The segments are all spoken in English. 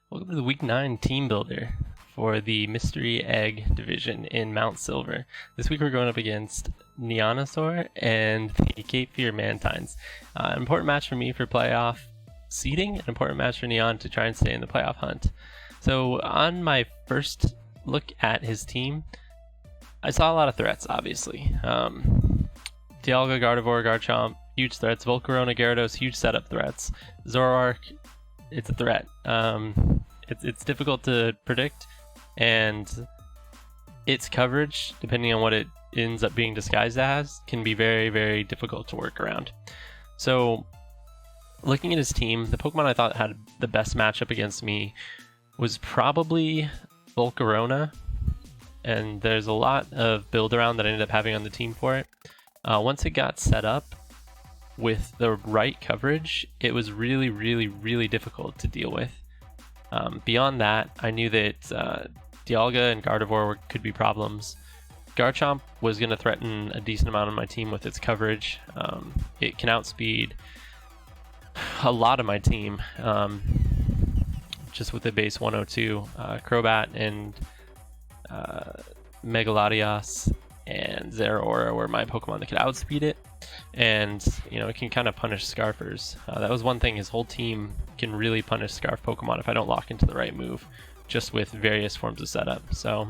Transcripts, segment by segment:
Welcome to the Week 9 Team Builder for the Mystery Egg Division in Mount Silver. This week we're going up against Nyanasaur and the Cape Fear Mantines. An important match for me for playoff seeding, an important match for Neon to try and stay in the playoff hunt. So on my first look at his team, I saw a lot of threats, obviously. Dialga, Gardevoir, Garchomp, huge threats. Volcarona, Gyarados, huge setup threats. Zoroark, it's a threat. It's difficult to predict, and its coverage, depending on what it ends up being disguised as, can be very, very difficult to work around. So, looking at his team, the Pokemon I thought had the best matchup against me was probably Volcarona, and there's a lot of build around that I ended up having on the team for it. Once it got set up with the right coverage, it was really, really, really difficult to deal with. Beyond that, I knew that Dialga and Gardevoir could be problems. Garchomp was going to threaten a decent amount of my team with its coverage. It can outspeed a lot of my team just with the base 102. Crobat and Megalodios and Zeraora were my Pokemon that could outspeed it. And, you know, it can kind of punish Scarfers. That was one thing, his whole team can really punish Scarf Pokemon if I don't lock into the right move, just with various forms of setup. So,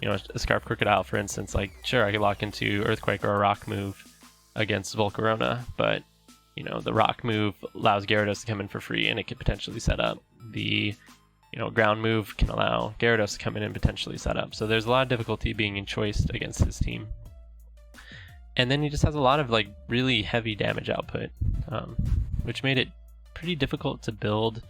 you know, a Scarf Crocodile, for instance, like, sure, I could lock into Earthquake or a Rock move against Volcarona, but, you know, the Rock move allows Gyarados to come in for free, and it could potentially set up. The, you know, Ground move can allow Gyarados to come in and potentially set up. So there's a lot of difficulty being choiced against his team. And then he just has a lot of like really heavy damage output, which made it pretty difficult to build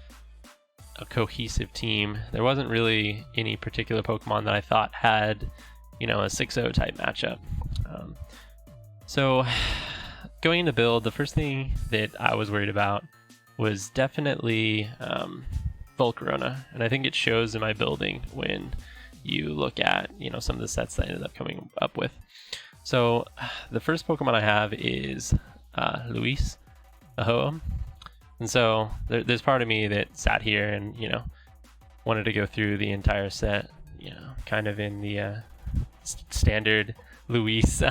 a cohesive team. There wasn't really any particular Pokemon that I thought had, you know, a 6-0 type matchup. So going into build, the first thing that I was worried about was definitely Volcarona, and I think it shows in my building when you look at, you know, some of the sets that I ended up coming up with. So the first Pokemon I have is Luis, the Ho-Oh. And so there's part of me that sat here and, you know, wanted to go through the entire set, you know, kind of in the standard Luis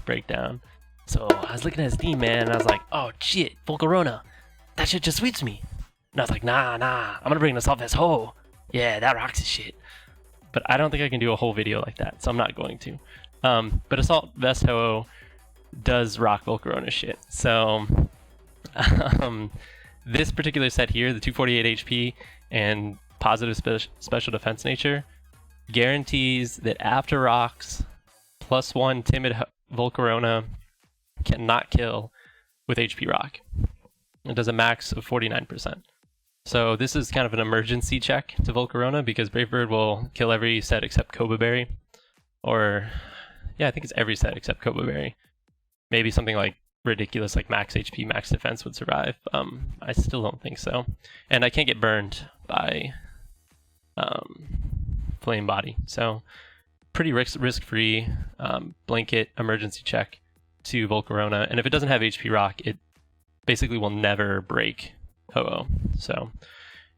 breakdown. So I was looking at his team, man, and I was like, oh shit, Volcarona, that shit just sweeps me. And I was like, nah, I'm gonna bring this off as Ho. Yeah, that rocks his shit. But I don't think I can do a whole video like that, so I'm not going to. But Assault Vest Ho-Oh does rock Volcarona shit. So this particular set here, the 248 HP and positive special defense nature, guarantees that after rocks, +1 timid Volcarona cannot kill with HP rock. It does a max of 49%. So this is kind of an emergency check to Volcarona because Brave Bird will kill every set except Cobra Berry. Or, yeah, I think it's every set except Cobra Berry. Maybe something like ridiculous like max HP, max defense would survive. I still don't think so. And I can't get burned by Flame Body. So pretty risk-free blanket emergency check to Volcarona. And if it doesn't have HP Rock, it basically will never break Ho-Oh. So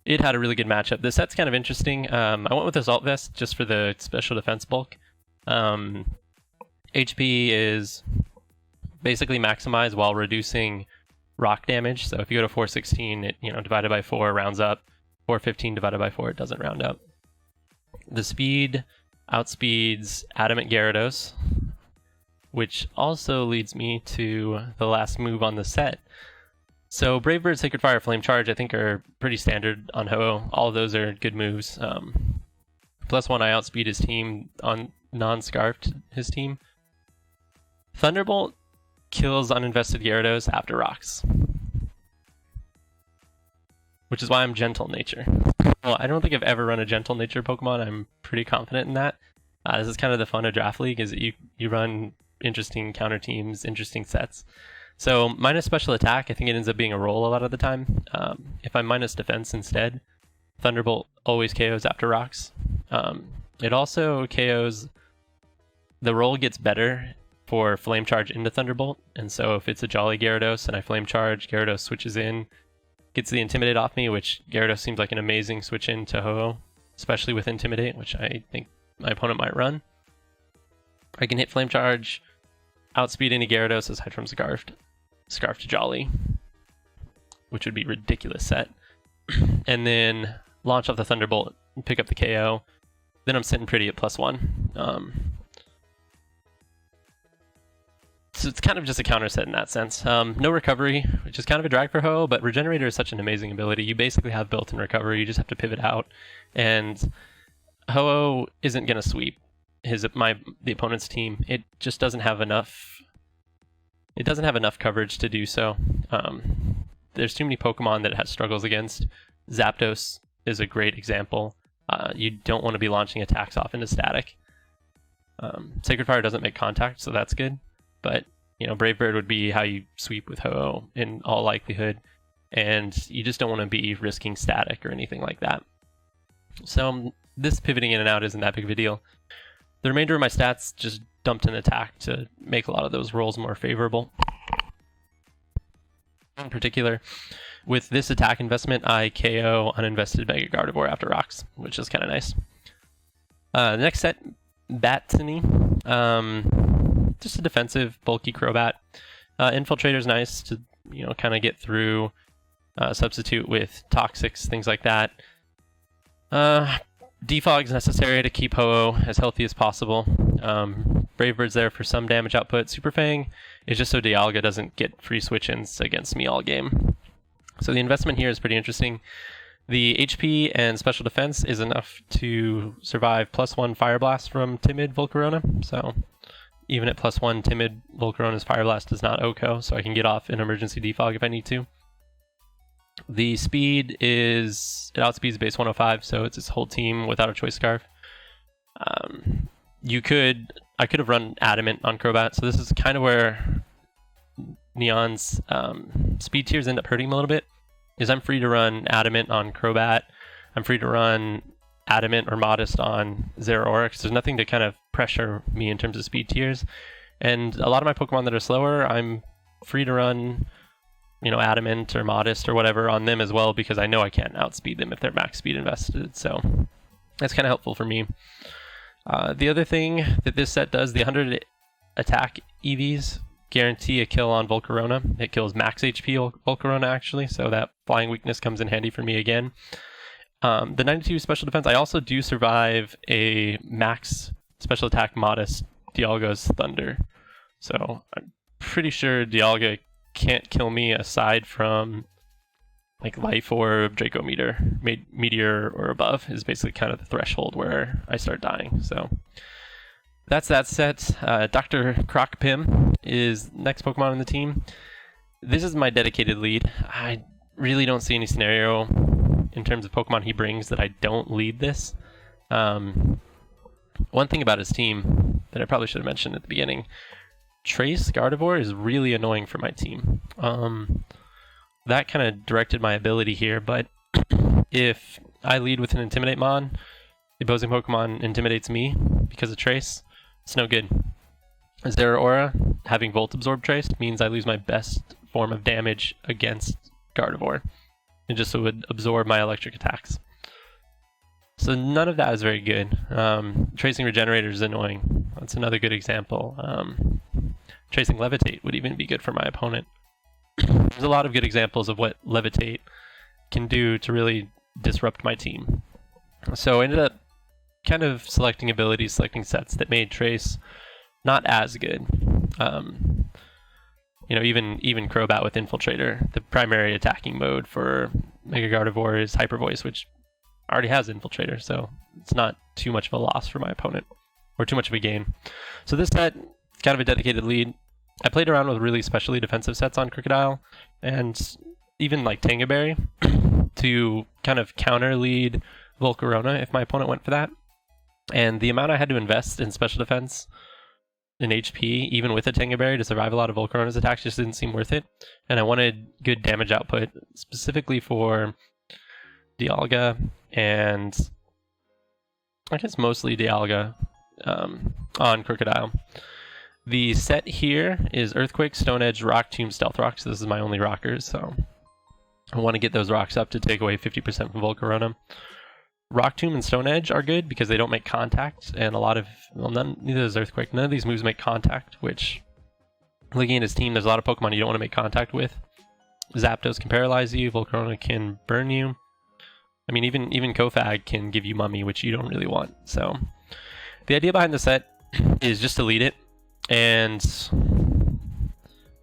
it had a really good matchup. The set's kind of interesting. I went with Assault Vest just for the special defense bulk. HP is basically maximized while reducing rock damage. So if you go to 416, it, you know, divided by 4 rounds up. 415 divided by 4, it doesn't round up. The speed outspeeds Adamant Gyarados, which also leads me to the last move on the set. So Brave Bird, Sacred Fire, Flame Charge, I think are pretty standard on Ho-Oh. All of those are good moves. +1, I outspeed his team on non-scarfed his team. Thunderbolt kills uninvested Gyarados after rocks, which is why I'm Gentle Nature. Well, I don't think I've ever run a Gentle Nature Pokemon. I'm pretty confident in that. This is kind of the fun of Draft League, is that you run interesting counter teams, interesting sets. So minus special attack, I think it ends up being a roll a lot of the time. If I minus defense instead, Thunderbolt always KOs after rocks. It also KOs, the roll gets better for Flame Charge into Thunderbolt, and so if it's a Jolly Gyarados and I Flame Charge, Gyarados switches in, gets the Intimidate off me, which Gyarados seems like an amazing switch in to Ho-Oh, especially with Intimidate, which I think my opponent might run. I can hit Flame Charge, outspeed any Gyarados aside from Scarf to Jolly, which would be ridiculous set. And then launch off the Thunderbolt and pick up the KO. Then I'm sitting pretty at +1. So it's kind of just a counter set in that sense. No recovery, which is kind of a drag for Ho, but Regenerator is such an amazing ability. You basically have built-in recovery. You just have to pivot out, and Ho isn't going to sweep the opponent's team. It just doesn't have enough. It doesn't have enough coverage to do so. There's too many Pokemon that it has struggles against. Zapdos is a great example. You don't want to be launching attacks off into static. Sacred Fire doesn't make contact, so that's good. But, Brave Bird would be how you sweep with Ho-Oh in all likelihood, and you just don't want to be risking static or anything like that. So this pivoting in and out isn't that big of a deal. The remainder of my stats just dumped an attack to make a lot of those rolls more favorable. In particular, with this attack investment, I KO uninvested Mega Gardevoir after rocks, which is kind of nice. The next set, Batsini. Just a defensive, bulky Crobat. Infiltrator's nice to, kind of get through, substitute with Toxics, things like that. Defog's necessary to keep Ho-Oh as healthy as possible. Brave Bird's there for some damage output. Super Fang is just so Dialga doesn't get free switch-ins against me all game. So the investment here is pretty interesting. The HP and special defense is enough to survive +1 Fire Blast from Timid Volcarona. So even at +1 Timid, Volcarona's Fire Blast does not OHKO, so I can get off an emergency defog if I need to. The speed is, it outspeeds base 105, so it's its whole team without a choice scarf. I could have run Adamant on Crobat, so this is kind of where Neon's speed tiers end up hurting him a little bit, is I'm free to run Adamant on Crobat, I'm free to run Adamant or Modest on Zeraora, because there's nothing to kind of pressure me in terms of speed tiers. And a lot of my Pokemon that are slower, I'm free to run, Adamant or Modest or whatever on them as well, because I know I can't outspeed them if they're max speed invested. So that's kind of helpful for me. The other thing that this set does, the 100 attack EVs guarantee a kill on Volcarona. It kills max HP Volcarona actually, so that flying weakness comes in handy for me again. The 92 special defense, I also do survive a max special attack Modest Dialga's Thunder. So I'm pretty sure Dialga can't kill me aside from like Life Orb, Draco Meteor or above is basically kind of the threshold where I start dying. So that's that set. Dr. Croc Pim is next Pokemon on the team. This is my dedicated lead. I really don't see any scenario in terms of Pokemon he brings that I don't lead this. One thing about his team that I probably should have mentioned at the beginning, Trace Gardevoir is really annoying for my team. That kind of directed my ability here, but if I lead with an Intimidate Mon, the opposing Pokemon intimidates me because of Trace, it's no good. Zeraora, having Volt Absorb Trace, means I lose my best form of damage against Gardevoir. It just would absorb my electric attacks. So none of that is very good. Tracing Regenerator is annoying. That's another good example. Tracing Levitate would even be good for my opponent. There's a lot of good examples of what Levitate can do to really disrupt my team. So I ended up kind of selecting abilities, selecting sets that made Trace not as good. Even Crobat with Infiltrator, the primary attacking mode for Mega Gardevoir is Hyper Voice, which already has Infiltrator, so it's not too much of a loss for my opponent, or too much of a gain. So this set, kind of a dedicated lead. I played around with really specially defensive sets on Crocodile, and even like Tangaberry, to kind of counter lead Volcarona if my opponent went for that. And the amount I had to invest in special defense in HP, even with a Tangaberry, to survive a lot of Volcarona's attacks just didn't seem worth it. And I wanted good damage output, specifically for Dialga, and I guess mostly Dialga on Crocodile. The set here is Earthquake, Stone Edge, Rock Tomb, Stealth Rock, so this is my only rockers, so I want to get those rocks up to take away 50% from Volcarona. Rock Tomb and Stone Edge are good because they don't make contact, and a lot of, well, neither does Earthquake. None of these moves make contact, which, looking at his team, there's a lot of Pokemon you don't want to make contact with. Zapdos can paralyze you, Volcarona can burn you. I mean, even Kofag can give you Mummy, which you don't really want. So, the idea behind the set is just to lead it, and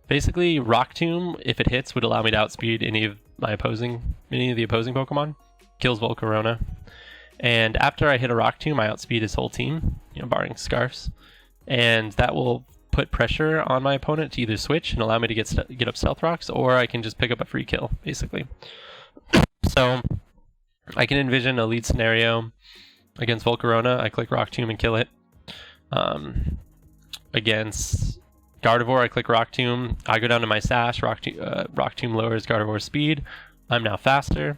basically, Rock Tomb, if it hits, would allow me to outspeed any of the opposing Pokemon. Kills Volcarona. And after I hit a Rock Tomb, I outspeed his whole team, barring Scarfs. And that will put pressure on my opponent to either switch and allow me to get up Stealth Rocks, or I can just pick up a free kill, basically. So, I can envision a lead scenario against Volcarona. I click Rock Tomb and kill it. Against Gardevoir, I click Rock Tomb. I go down to my Sash. Rock Tomb lowers Gardevoir's speed. I'm now faster.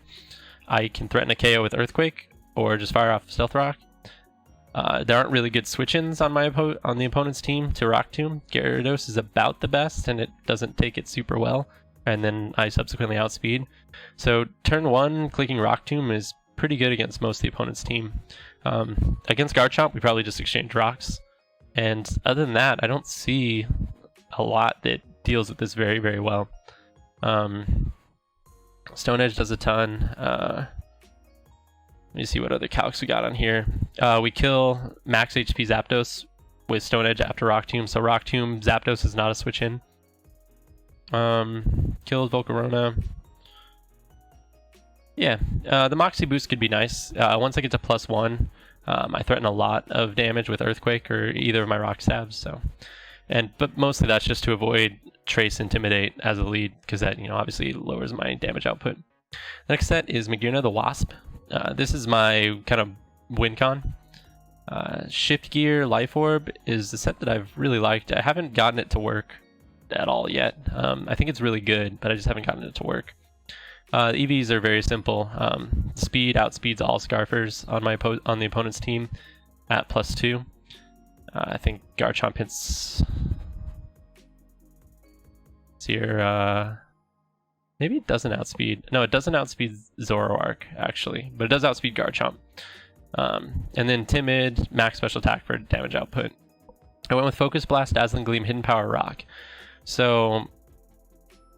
I can threaten a KO with Earthquake, or just fire off Stealth Rock. There aren't really good switch-ins on the opponent's team to Rock Tomb. Gyarados is about the best, and it doesn't take it super well. And then I subsequently outspeed. So turn 1, clicking Rock Tomb is pretty good against most of the opponent's team. Against Garchomp, we probably just exchange rocks. And other than that, I don't see a lot that deals with this very, very well. Stone Edge does a ton. Let me see what other calcs we got on here. We kill max HP Zapdos with Stone Edge after Rock Tomb. So Rock Tomb, Zapdos is not a switch in. Kills Volcarona. Yeah, the Moxie boost could be nice. Once I get to +1, I threaten a lot of damage with Earthquake or either of my Rock Stabs. But mostly that's just to avoid Trace Intimidate as a lead, because that obviously lowers my damage output. The next set is Magearna the Wasp. This is my kind of win con. Shift Gear Life Orb is the set that I've really liked. I haven't gotten it to work at all yet. I think it's really good, but I just haven't gotten it to work. The EVs are very simple. Speed outspeeds all Scarfers on the opponent's team at +2. I think Garchomp hits here. Maybe it doesn't outspeed. No, it doesn't outspeed Zoroark, actually, but it does outspeed Garchomp. And then Timid, max special attack for damage output. I went with Focus Blast, Dazzling Gleam, Hidden Power, Rock. So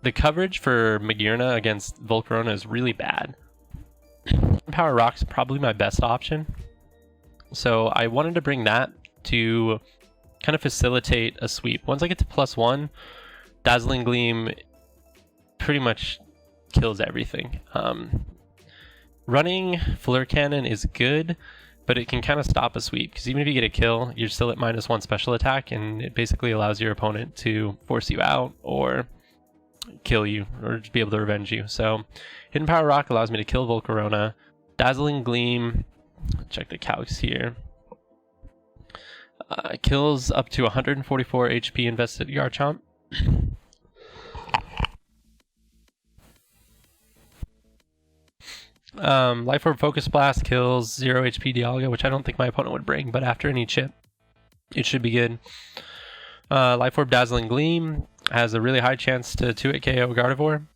the coverage for Magearna against Volcarona is really bad. Hidden Power Rock's probably my best option. So I wanted to bring that to kind of facilitate a sweep. Once I get to +1, Dazzling Gleam pretty much kills everything. Running Fleur Cannon is good, but it can kind of stop a sweep, because even if you get a kill, you're still at -1 special attack, and it basically allows your opponent to force you out or kill you or just be able to revenge you. So Hidden Power Rock allows me to kill Volcarona. Dazzling Gleam, check the calcs here, kills up to 144 HP invested Garchomp. Life Orb Focus Blast kills 0 HP Dialga, which I don't think my opponent would bring, but after any chip, it should be good. Life Orb Dazzling Gleam has a really high chance to 2-hit KO Gardevoir.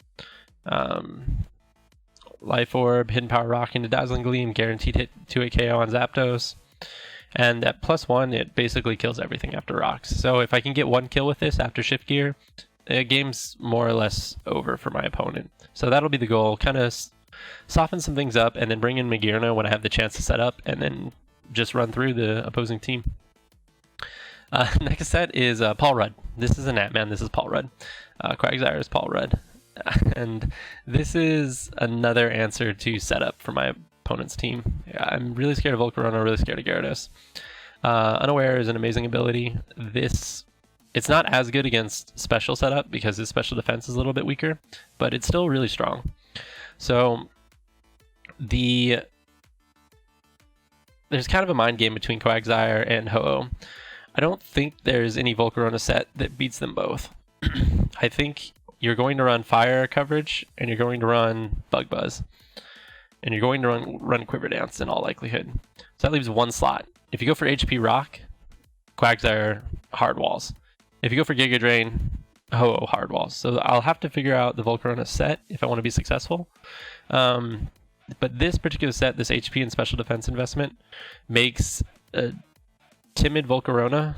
Life Orb, Hidden Power Rock into Dazzling Gleam, guaranteed hit 2-hit KO on Zapdos. And at +1, it basically kills everything after rocks. So if I can get 1 kill with this after Shift Gear, the game's more or less over for my opponent. So that'll be the goal, kind of soften some things up and then bring in Magearna when I have the chance to set up, and then just run through the opposing team. Next set is Paul Rudd. This is a Natman, this is Paul Rudd. Quagsire is Paul Rudd. And this is another answer to setup for my opponent's team. I'm really scared of Volcarona, really scared of Gyarados. Unaware is an amazing ability. It's not as good against special setup because his special defense is a little bit weaker, but it's still really strong. So there's kind of a mind game between Quagsire and Ho-Oh. I don't think there's any Volcarona set that beats them both. I think you're going to run Fire coverage, and you're going to run Bug Buzz, and you're going to run Quiver Dance in all likelihood. So that leaves 1 slot. If you go for HP Rock, Quagsire hard walls. If you go for Giga Drain, Ho-Oh hard walls. So I'll have to figure out the Volcarona set if I want to be successful. But this particular set, this HP and special defense investment, makes a timid Volcarona.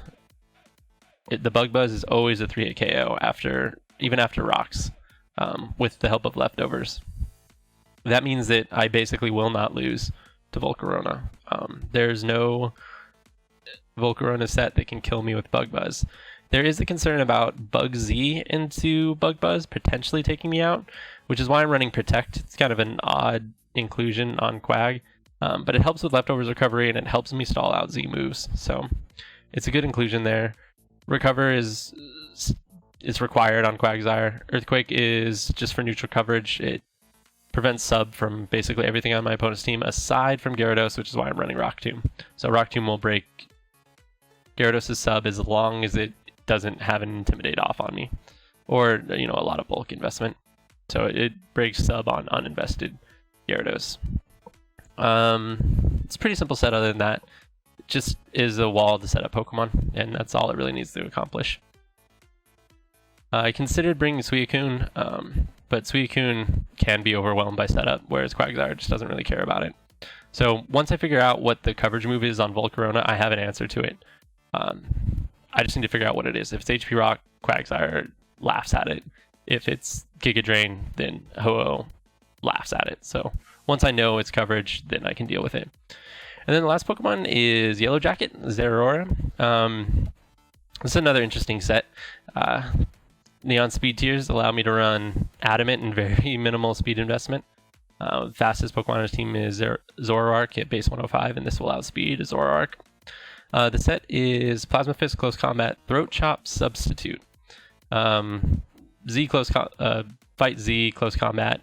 The Bug Buzz is always a 3-hit KO even after rocks, with the help of leftovers. That means that I basically will not lose to Volcarona. There's no Volcarona set that can kill me with Bug Buzz. There is a concern about Bug Z into Bug Buzz potentially taking me out, which is why I'm running Protect. It's kind of an odd inclusion on Quag, but it helps with leftovers recovery and it helps me stall out Z moves. So it's a good inclusion there. Recover is required on Quagsire. Earthquake is just for neutral coverage. It prevents sub from basically everything on my opponent's team aside from Gyarados, which is why I'm running Rock Tomb. So Rock Tomb will break Gyarados' sub as long as it doesn't have an Intimidate off on me, or a lot of bulk investment. So it breaks sub on uninvested Gyarados. It's a pretty simple set other than that. It just is a wall to set up Pokemon, and that's all it really needs to accomplish. I considered bringing Suicune, but Suicune can be overwhelmed by setup, whereas Quagsire just doesn't really care about it. So once I figure out what the coverage move is on Volcarona, I have an answer to it. I just need to figure out what it is. If it's HP Rock, Quagsire laughs at it. If it's Giga Drain, then Ho-Oh laughs at it. So once I know its coverage, then I can deal with it. And then the last Pokemon is Yellow Jacket, Zeraora. This is another interesting set. Neon Speed Tiers allow me to run Adamant and very minimal speed investment. Fastest Pokemon on his team is Zoroark at base 105, and this will outspeed Zoroark. The set is Plasma Fist, Close Combat, Throat Chop, Substitute. Fight Z, Close Combat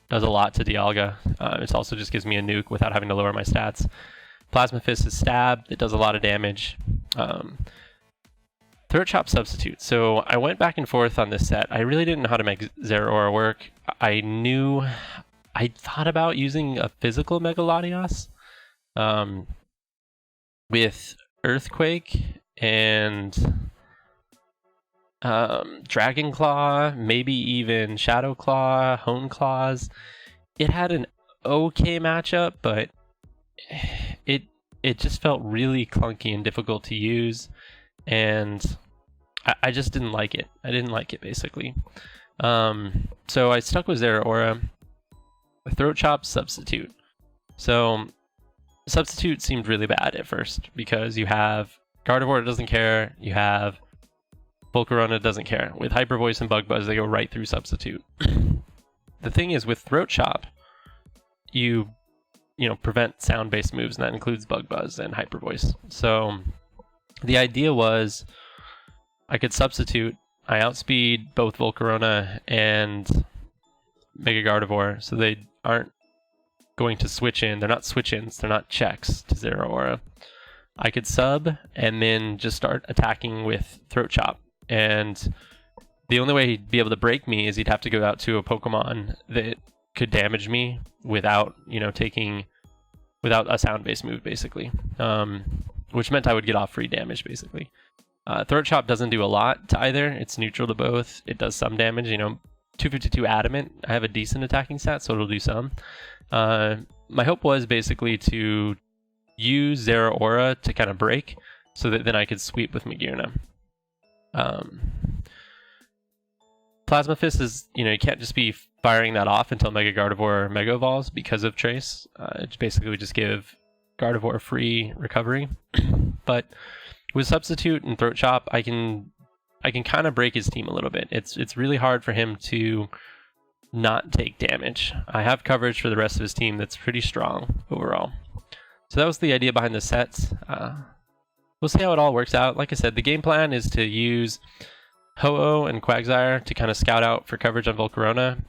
does a lot to Dialga. It also just gives me a nuke without having to lower my stats. Plasma Fist is Stab, it does a lot of damage. Throat Chop, Substitute. So I went back and forth on this set. I really didn't know how to make Zeraora work. I thought about using a physical Megalodios with Earthquake and Dragon Claw, maybe even Shadow Claw, Hone Claws. It had an okay matchup, but it just felt really clunky and difficult to use, and I just didn't like it. I didn't like it, basically. So I stuck with Zeraora. Throat Chop, Substitute. So Substitute seemed really bad at first because you have Gardevoir that doesn't care, you have Volcarona that doesn't care. With Hyper Voice and Bug Buzz, they go right through Substitute. The thing is, with Throat Chop, you prevent sound-based moves, and that includes Bug Buzz and Hyper Voice. So the idea was I could substitute. I outspeed both Volcarona and Mega Gardevoir, so they aren't going to switch in. They're not switch-ins, they're not checks to Zeraora. I could sub and then just start attacking with Throat Chop. And the only way he'd be able to break me is he'd have to go out to a Pokemon that could damage me without a sound-based move, basically. Which meant I would get off free damage, basically. Throat Chop doesn't do a lot to either. It's neutral to both. It does some damage, 252 Adamant. I have a decent attacking stat, so it'll do some. My hope was basically to use Zeraora to kind of break, so that then I could sweep with Magearna. Plasma Fist is, you can't just be firing that off until Mega Gardevoir Mega Evolves because of Trace. It basically would just give Gardevoir free recovery. But with Substitute and Throat Chop, I can kind of break his team a little bit. It's really hard for him to not take damage. I have coverage for the rest of his team that's pretty strong overall. So that was the idea behind the sets. We'll see how it all works out. Like I said, the game plan is to use Ho-Oh and Quagsire to kind of scout out for coverage on Volcarona,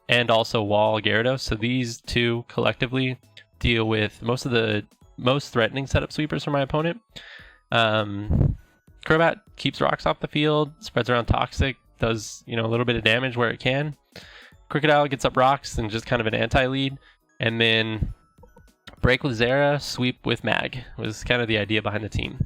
and also wall Gyarados. So these two collectively deal with most of the most threatening setup sweepers for my opponent. Crobat keeps rocks off the field, spreads around Toxic, does a little bit of damage where it can. Crocodile gets up rocks and just kind of an anti-lead, and then break with Zera, sweep with Mag was kind of the idea behind the team.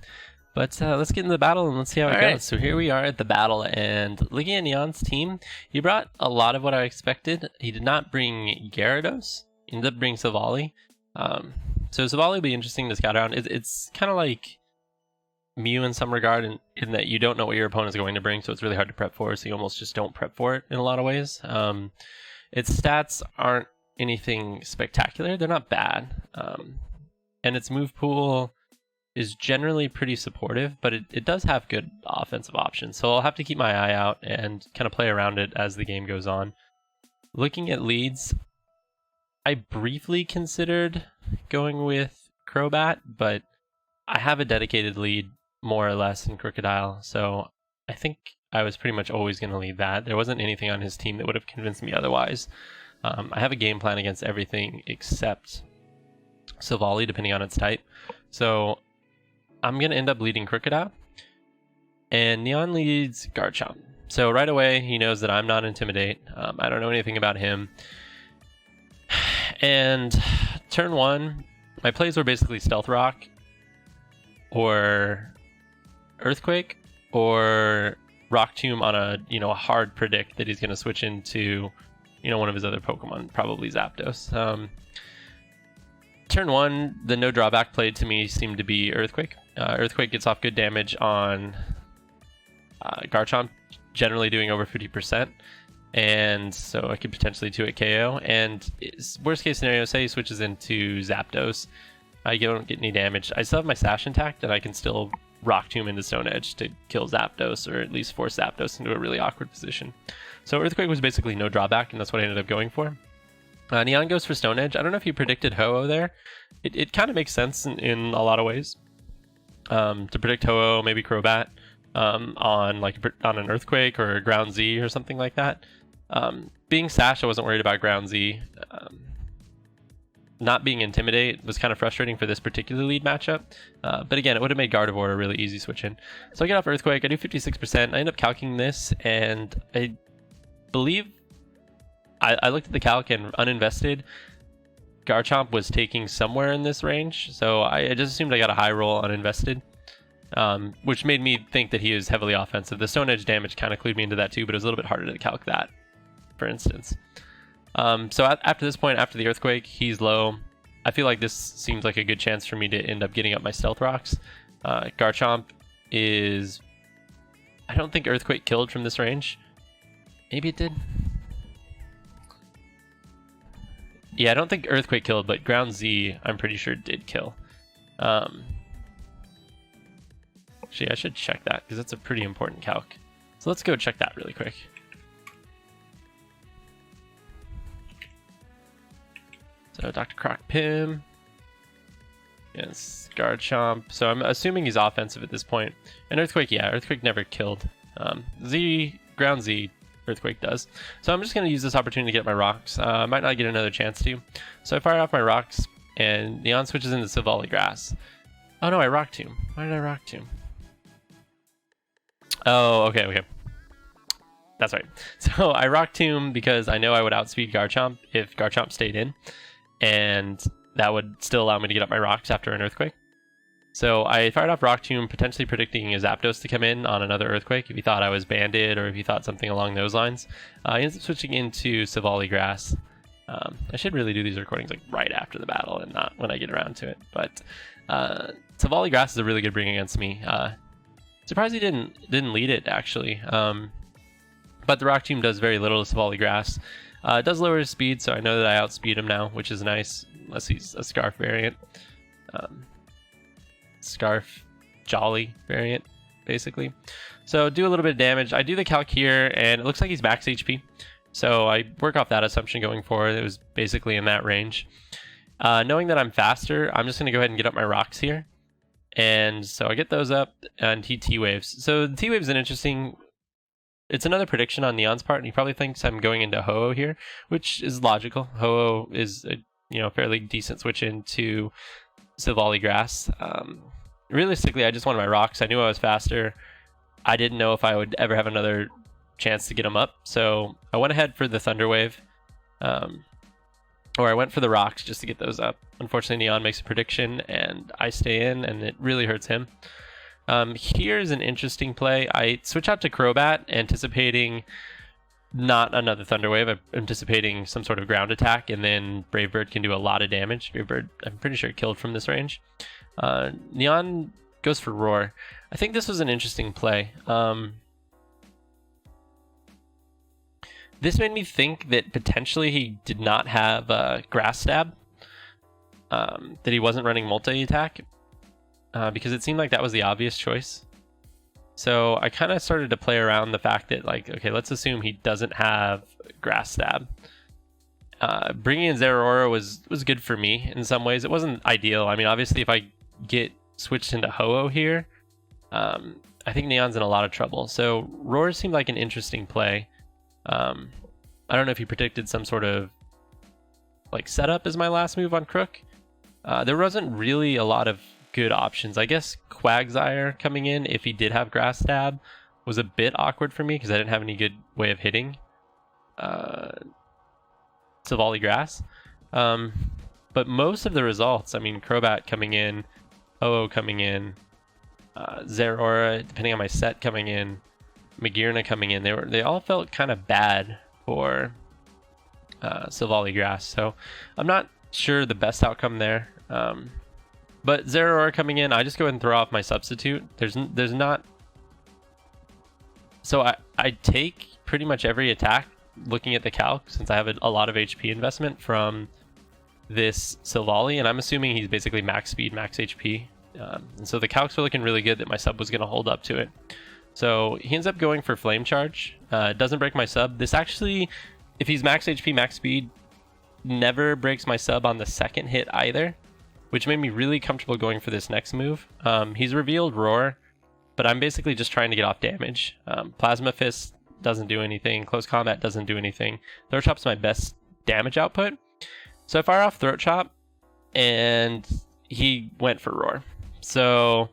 But let's get into the battle and let's see how it All goes. right. So here we are at the battle, and looking at Neon's team, he brought a lot of what I expected. He did not bring Gyarados. He ended up bringing Savali. So Savali will be interesting to scout around. It's kind of like Mew in some regard, in that you don't know what your opponent is going to bring, so it's really hard to prep for, so you almost just don't prep for it in a lot of ways. Its stats aren't anything spectacular. They're not bad. And its move pool is generally pretty supportive, but it does have good offensive options. So I'll have to keep my eye out and kind of play around it as the game goes on. Looking at leads, I briefly considered going with Crobat, but I have a dedicated lead more or less in Crocodile, so I think I was pretty much always going to lead that. There wasn't anything on his team that would have convinced me otherwise. I have a game plan against everything except Savali, depending on its type. So I'm going to end up leading Crocodile, and Neon leads Garchomp. So right away, he knows that I'm not Intimidate. I don't know anything about him. And turn one, my plays were basically Stealth Rock, or Earthquake, or Rock Tomb on a hard predict that he's going to switch into one of his other Pokemon, probably Zapdos. Turn one, the no drawback play to me seemed to be Earthquake. Earthquake gets off good damage on Garchomp, generally doing over 50%, and so I could potentially 2-hit KO. And worst case scenario, say he switches into Zapdos, I don't get any damage. I still have my Sash intact, and I can still Rock Tomb into Stone Edge to kill Zapdos, or at least force Zapdos into a really awkward position. So Earthquake was basically no drawback, and that's what I ended up going for. Neon goes for Stone Edge. I don't know if you predicted Ho-Oh there. It kind of makes sense in a lot of ways. To predict Ho-Oh, maybe Crobat, on an Earthquake or a Ground Z or something like that. Being Sash, I wasn't worried about Ground Z. Not being Intimidate was kind of frustrating for this particular lead matchup. But again, it would have made Gardevoir a really easy switch in. So I get off Earthquake, I do 56%. I end up calcing this, and I believe I looked at the calc, and uninvested, Garchomp was taking somewhere in this range. So I just assumed I got a high roll uninvested, which made me think that he is heavily offensive. The Stone Edge damage kind of clued me into that too, but it was a little bit harder to calc that, for instance. So after this point, after the Earthquake, he's low. I feel like this seems like a good chance for me to end up getting up my Stealth Rocks. Garchomp is... I don't think Earthquake killed from this range. Maybe it did. Yeah, I don't think Earthquake killed, but Ground Z, I'm pretty sure, did kill. Actually, I should check that, because that's a pretty important calc. So let's go check that really quick. So Dr. Croc Pim. Yes, Garchomp. So I'm assuming he's offensive at this point. And Earthquake, yeah, Earthquake never killed. Ground Z, Earthquake does. So I'm just going to use this opportunity to get my rocks. I might not get another chance to. So I fire off my rocks, and Neon switches into Silvally Grass. Oh no, I Rock Tomb. Why did I Rock Tomb? Oh, okay. That's right. So I Rock Tomb because I know I would outspeed Garchomp if Garchomp stayed in, and that would still allow me to get up my rocks after an Earthquake. So I fired off Rock Tomb, potentially predicting a Zapdos to come in on another Earthquake if he thought I was Banded, or if he thought something along those lines. He ends up switching into Silvally Grass. I should really do these recordings like right after the battle and not when I get around to it. But Silvally Grass is a really good bring against me. Surprised he didn't lead it, actually. But the Rock Tomb does very little to Silvally Grass. It does lower his speed, so I know that I outspeed him now, which is nice, unless he's a Scarf variant. Scarf Jolly variant, basically. So do a little bit of damage. I do the calc here, and it looks like he's max HP. So I work off that assumption going forward. It was basically in that range. Knowing that I'm faster, I'm just going to go ahead and get up my rocks here. And so I get those up, and he T-Waves. So the T-Wave is an interesting... It's another prediction on Neon's part, and he probably thinks I'm going into Ho-Oh here, which is logical. Ho-Oh is a fairly decent switch into Silvally Grass. Realistically, I just wanted my rocks. I knew I was faster. I didn't know if I would ever have another chance to get him up, so I went ahead for the Thunder Wave. Or I went for the rocks just to get those up. Unfortunately, Neon makes a prediction, and I stay in, and it really hurts him. Here's an interesting play. I switch out to Crobat, anticipating not another Thunder Wave. I'm anticipating some sort of ground attack, and then Brave Bird can do a lot of damage. Brave Bird, I'm pretty sure, killed from this range. Neon goes for Roar. I think this was an interesting play. This made me think that potentially he did not have Grass Stab, that he wasn't running multi-attack, because it seemed like that was the obvious choice. So I kind of started to play around the fact that, like, okay, let's assume he doesn't have Grass Stab. Bringing in Zeraora was good for me in some ways. It wasn't ideal. I mean, obviously, if I get switched into Ho-Oh here, I think Neon's in a lot of trouble. So Roar seemed like an interesting play. I don't know if he predicted some sort of like setup as my last move on Crook. There wasn't really a lot of good options. I guess Quagsire coming in, if he did have Grass Stab, was a bit awkward for me because I didn't have any good way of hitting Silvally Grass. But most of the results, I mean, Crobat coming in, Ho-Oh coming in, Zeraora, depending on my set, coming in, Magearna coming in, they all felt kind of bad for Silvally Grass. So I'm not sure the best outcome there. But Zeraora coming in, I just go ahead and throw off my substitute. There's not. So I take pretty much every attack looking at the calc, since I have a lot of HP investment from this Silvally, and I'm assuming he's basically max speed, max HP. And so the calcs were looking really good that my sub was going to hold up to it. So he ends up going for Flame Charge. It doesn't break my sub. This actually, if he's max HP, max speed, never breaks my sub on the second hit either, which made me really comfortable going for this next move. He's revealed Roar, but I'm basically just trying to get off damage. Plasma Fist doesn't do anything. Close Combat doesn't do anything. Throat Chop's my best damage output. So I fire off Throat Chop, and he went for Roar. So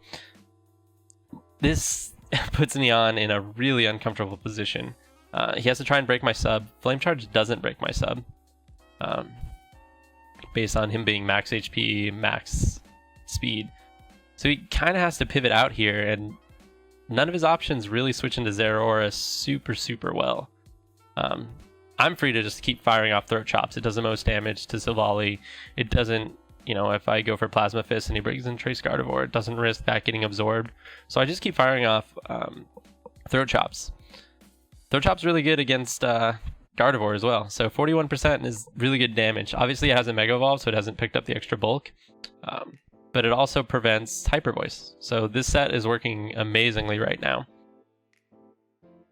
this puts Neon in a really uncomfortable position. He has to try and break my sub. Flame Charge doesn't break my sub, based on him being max HP, max speed. So he kind of has to pivot out here, and none of his options really switch into Zeraora super well. I'm free to just keep firing off Throat Chops. It does the most damage to Silvally. It doesn't, you know, if I go for Plasma Fist and he brings in Trace Gardevoir, it doesn't risk that getting absorbed. So I just keep firing off Throat Chops. Throat Chop's really good against Gardevoir as well. So 41% is really good damage. Obviously it has a Mega Evolve, so it hasn't picked up the extra bulk. But it also prevents Hyper Voice. So this set is working amazingly right now.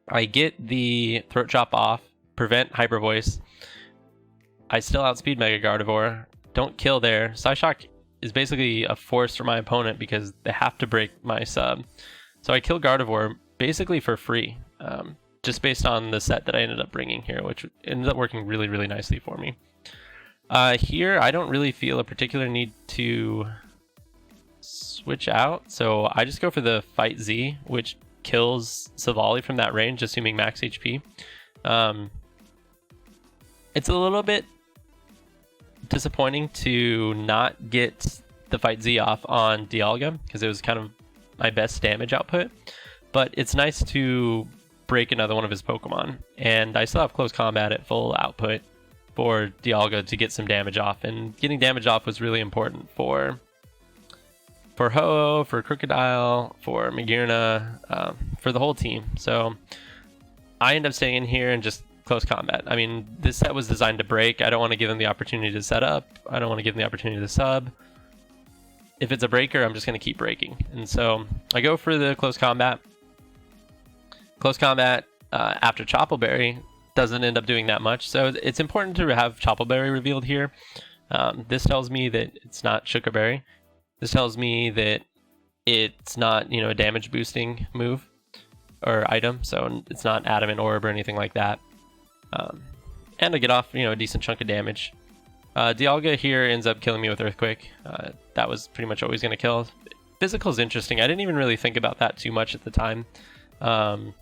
I get the Throat Chop off, prevent Hyper Voice. I still outspeed Mega Gardevoir. Don't kill there. Psyshock is basically a force for my opponent because they have to break my sub. So I kill Gardevoir basically for free, just based on the set that I ended up bringing here, which ended up working really nicely for me. Here, I don't really feel a particular need to switch out, so I just go for the Fight Z, which kills Silvally from that range, assuming max HP. It's a little bit disappointing to not get the Fight Z off on Dialga, because it was kind of my best damage output, but it's nice to break another one of his Pokemon, and I still have Close Combat at full output for Dialga to get some damage off, and getting damage off was really important for Ho-Oh, for Crocodile, for Magearna, for the whole team. So I end up staying in here and just Close Combat. I mean, this set was designed to break. I don't want to give him the opportunity to set up. I don't want to give him the opportunity to sub. If it's a breaker, I'm just going to keep breaking. And so I go for the Close Combat. Close Combat after Chople Berry doesn't end up doing that much. So it's important to have Chople Berry revealed here. This tells me that it's not Sugar Berry. This tells me that it's not, you know, a damage boosting move or item. So it's not Adamant Orb or anything like that. And I get off, you know, a decent chunk of damage. Dialga here ends up killing me with Earthquake. That was pretty much always going to kill. Physical is interesting. I didn't even really think about that too much at the time. I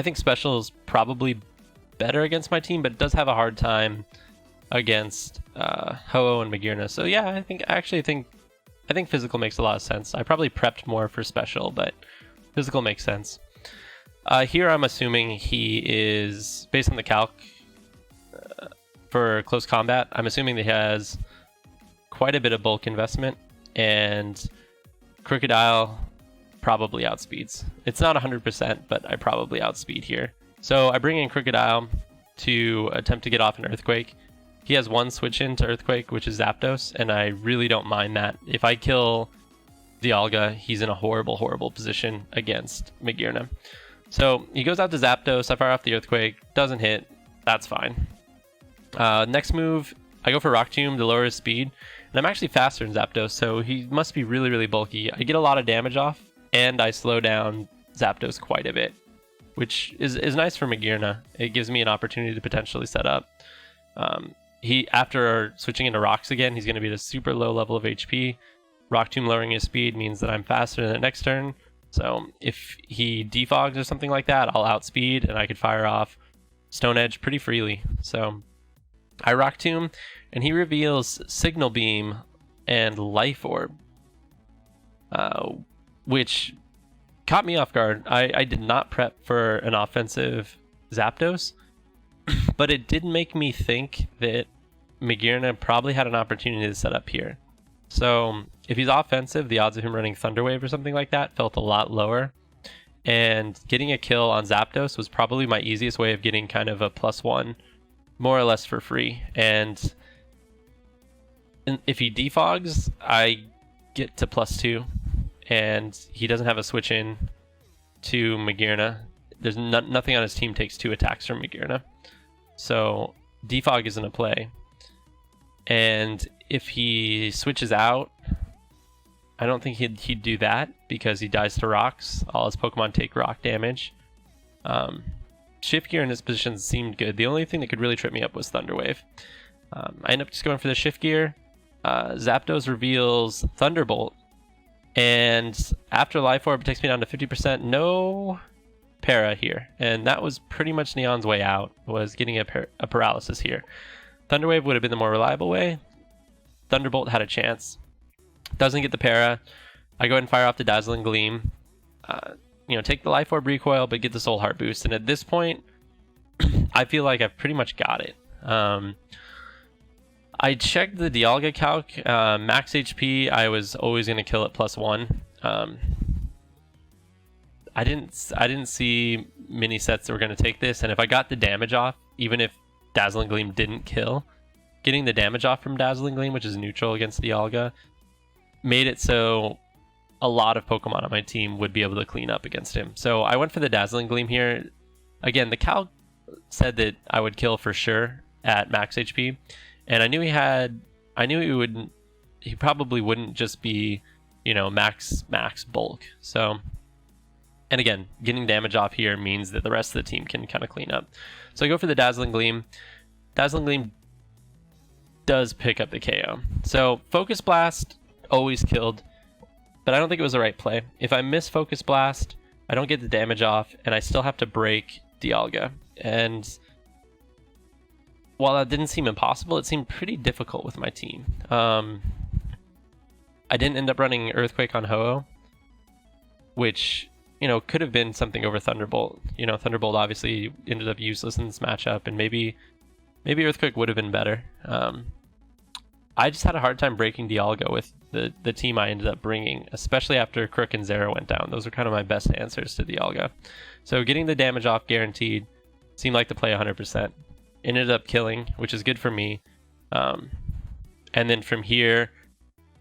think Special is probably better against my team, but it does have a hard time against Ho-Oh and Magearna. So yeah, I actually think I think physical makes a lot of sense. I probably prepped more for special, but physical makes sense. Here I'm assuming he is, based on the calc for close combat, I'm assuming that he has quite a bit of bulk investment, and Crocodile probably outspeeds. It's not 100%, but I probably outspeed here. So I bring in Crocodile to attempt to get off an Earthquake. He has one switch into Earthquake, which is Zapdos, and I really don't mind that. If I kill Dialga, he's in a horrible, horrible position against Magearna. So he goes out to Zapdos, I fire off the Earthquake, doesn't hit, that's fine. Next move, I go for Rock Tomb to lower his speed, and I'm actually faster than Zapdos, so he must be really, really bulky. I get a lot of damage off, and I slow down Zapdos quite a bit, which is nice for Magearna. It gives me an opportunity to potentially set up. After switching into Rocks again, he's going to be at a super low level of HP. Rock Tomb lowering his speed means that I'm faster than the next turn. So if he defogs or something like that, I'll outspeed and I could fire off Stone Edge pretty freely. So I Rock Tomb, and he reveals Signal Beam and Life Orb, which caught me off guard. I did not prep for an offensive Zapdos, but it did make me think that Magearna probably had an opportunity to set up here. So if he's offensive, the odds of him running Thunder Wave or something like that felt a lot lower. And getting a kill on Zapdos was probably my easiest way of getting kind of a +1, more or less for free. And if he defogs, I get to +2. And he doesn't have a switch in to Magearna. There's nothing on his team takes 2 attacks from Magearna. So defog isn't a play. And if he switches out, I don't think he'd do that because he dies to rocks. All his Pokemon take rock damage. Shift Gear in his position seemed good. The only thing that could really trip me up was Thunder Wave. I end up just going for the Shift Gear. Zapdos reveals Thunderbolt. And after Life Orb, it takes me down to 50%. No para here. And that was pretty much Neon's way out, was getting a paralysis here. Thunder Wave would have been the more reliable way. Thunderbolt had a chance. Doesn't get the para. I go ahead and fire off the Dazzling Gleam. Take the Life Orb recoil, but get the Soul Heart boost. And at this point, I feel like I've pretty much got it. I checked the Dialga calc. Max HP, I was always going to kill at +1. I didn't see many sets that were going to take this, and if I got the damage off, even if Dazzling Gleam didn't kill, getting the damage off from Dazzling Gleam, which is neutral against Dialga, made it so a lot of Pokemon on my team would be able to clean up against him. So I went for the Dazzling Gleam here. Again, the calc said that I would kill for sure at max HP, and I knew he probably wouldn't just be, max bulk. So, and again, getting damage off here means that the rest of the team can kind of clean up. So I go for the Dazzling Gleam. Dazzling Gleam does pick up the KO. So Focus Blast always killed, but I don't think it was the right play. If I miss Focus Blast, I don't get the damage off, and I still have to break Dialga. And while that didn't seem impossible, it seemed pretty difficult with my team. I didn't end up running Earthquake on Ho-Oh, which, could have been something over Thunderbolt. Thunderbolt obviously ended up useless in this matchup, and maybe Earthquake would have been better. I just had a hard time breaking Dialga with the team I ended up bringing, especially after Crook and Zera went down. Those were kind of my best answers to Dialga. So getting the damage off guaranteed seemed like the play 100%. Ended up killing, which is good for me. And then from here,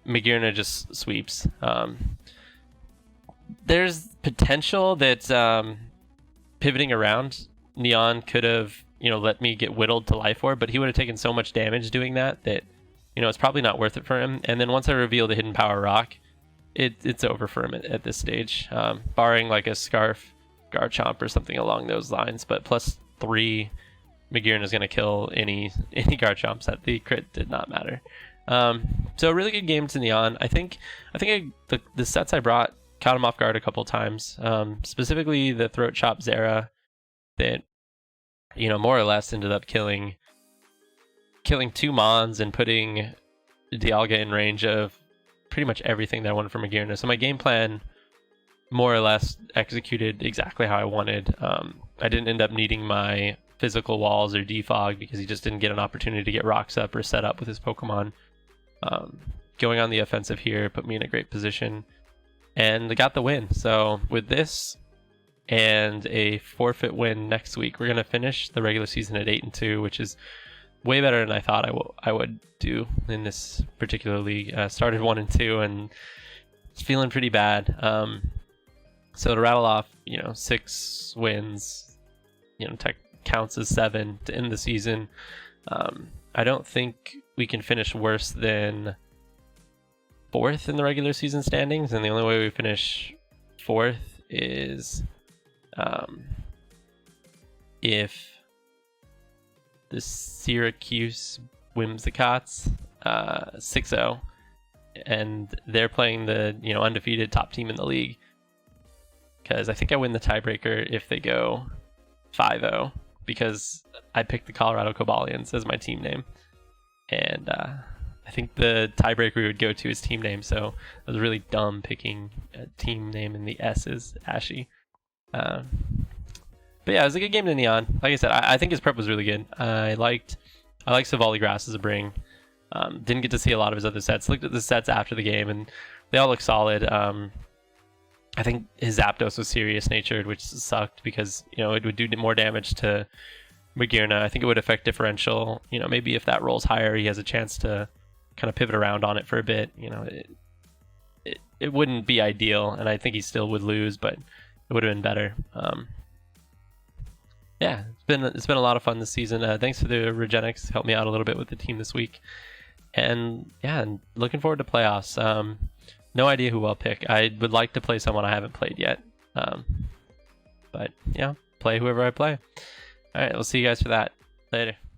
Magearna just sweeps. There's potential that pivoting around, Neon could have, let me get whittled to Life Orb, but he would have taken so much damage doing that it's probably not worth it for him. And then once I reveal the Hidden Power Rock, it's over for him at this stage, barring like a Scarf, Garchomp, or something along those lines. But +3, Magearna is going to kill any Garchomps. That the crit did not matter. So a really good game to Neon. I think the sets I brought caught him off guard a couple times. Specifically the Throat Chop Zera that more or less ended up killing 2 Mons and putting Dialga in range of pretty much everything that I wanted from Magirna. So my game plan more or less executed exactly how I wanted. I didn't end up needing my physical walls or defog because he just didn't get an opportunity to get rocks up or set up with his Pokemon. Going on the offensive here put me in a great position, and I got the win. So with this and a forfeit win next week, we're going to finish the regular season at 8-2, which is way better than I thought I would do in this particular league. Started 1-2 and it's feeling pretty bad. So to rattle off, 6 wins, tech counts as 7 to end the season. I don't think we can finish worse than 4th in the regular season standings, and the only way we finish 4th is if the Syracuse Whimsicots 6-0, and they're playing the undefeated top team in the league. Because I think I win the tiebreaker if they go 5-0, because I picked the Colorado Cobalians as my team name, and I think the tiebreaker we would go to is team name. So I was really dumb picking a team name in the S's, Ashy. But yeah, it was a good game to Neon. Like I said, I think his prep was really good. I liked Savali Grass as a bring. Didn't get to see a lot of his other sets. Looked at the sets after the game, and they all look solid. I think his Zapdos was serious natured, which sucked because it would do more damage to Magirna. I think it would affect differential. Maybe if that rolls higher, he has a chance to kind of pivot around on it for a bit. It wouldn't be ideal, and I think he still would lose, but it would have been better. Yeah, it's been a lot of fun this season. Thanks to the Regenix, helped me out a little bit with the team this week, and yeah, and looking forward to playoffs. No idea who I'll pick. I would like to play someone I haven't played yet, but yeah, play whoever I play. All right, we'll see you guys for that later.